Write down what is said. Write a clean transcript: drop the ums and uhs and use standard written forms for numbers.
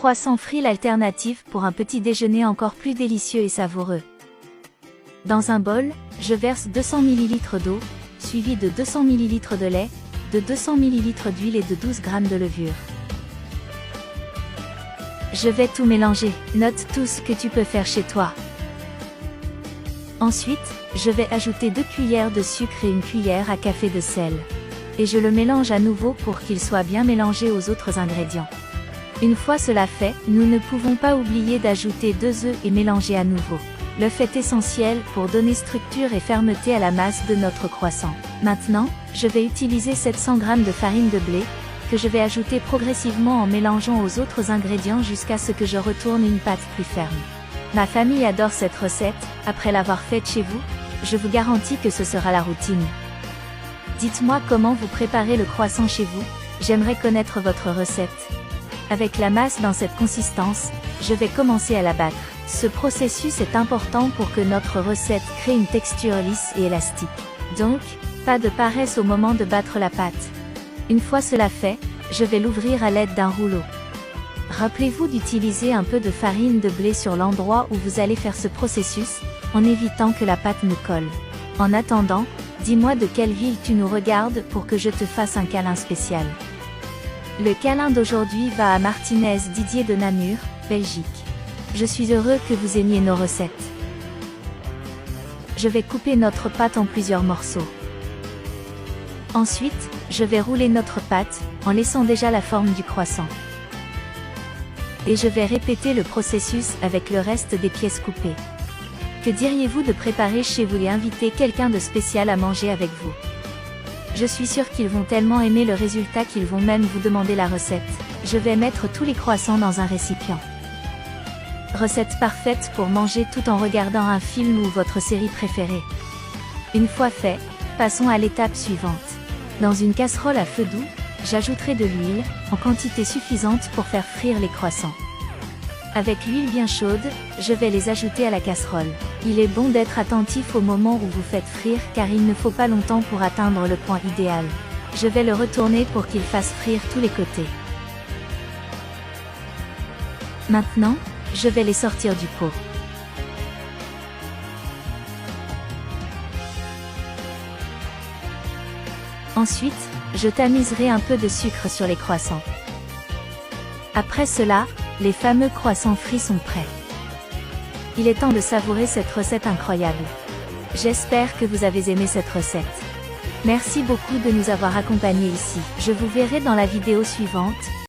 Croissant frits, l'alternative pour un petit déjeuner encore plus délicieux et savoureux. Dans un bol, je verse 200 ml d'eau, suivi de 200 ml de lait, de 200 ml d'huile et de 12 g de levure. Je vais tout mélanger, note tout ce que tu peux faire chez toi. Ensuite, je vais ajouter 2 cuillères de sucre et 1 cuillère à café de sel. Et je le mélange à nouveau pour qu'il soit bien mélangé aux autres ingrédients. Une fois cela fait, nous ne pouvons pas oublier d'ajouter 2 œufs et mélanger à nouveau. L'œuf est essentiel pour donner structure et fermeté à la masse de notre croissant. Maintenant, je vais utiliser 700 g de farine de blé, que je vais ajouter progressivement en mélangeant aux autres ingrédients jusqu'à ce que je retourne une pâte plus ferme. Ma famille adore cette recette, après l'avoir faite chez vous, je vous garantis que ce sera la routine. Dites-moi comment vous préparez le croissant chez vous, j'aimerais connaître votre recette. Avec la masse dans cette consistance, je vais commencer à la battre. Ce processus est important pour que notre recette crée une texture lisse et élastique. Donc, pas de paresse au moment de battre la pâte. Une fois cela fait, je vais l'ouvrir à l'aide d'un rouleau. Rappelez-vous d'utiliser un peu de farine de blé sur l'endroit où vous allez faire ce processus, en évitant que la pâte ne colle. En attendant, dis-moi de quelle ville tu nous regardes pour que je te fasse un câlin spécial. Le câlin d'aujourd'hui va à Martinez Didier de Namur, Belgique. Je suis heureux que vous aimiez nos recettes. Je vais couper notre pâte en plusieurs morceaux. Ensuite, je vais rouler notre pâte, en laissant déjà la forme du croissant. Et je vais répéter le processus avec le reste des pièces coupées. Que diriez-vous de préparer chez vous et inviter quelqu'un de spécial à manger avec vous? Je suis sûre qu'ils vont tellement aimer le résultat qu'ils vont même vous demander la recette. Je vais mettre tous les croissants dans un récipient. Recette parfaite pour manger tout en regardant un film ou votre série préférée. Une fois fait, passons à l'étape suivante. Dans une casserole à feu doux, j'ajouterai de l'huile, en quantité suffisante pour faire frire les croissants. Avec l'huile bien chaude, je vais les ajouter à la casserole. Il est bon d'être attentif au moment où vous faites frire car il ne faut pas longtemps pour atteindre le point idéal. Je vais le retourner pour qu'il fasse frire tous les côtés. Maintenant, je vais les sortir du pot. Ensuite, je tamiserai un peu de sucre sur les croissants. Après cela, les fameux croissants frits sont prêts. Il est temps de savourer cette recette incroyable. J'espère que vous avez aimé cette recette. Merci beaucoup de nous avoir accompagnés ici. Je vous verrai dans la vidéo suivante.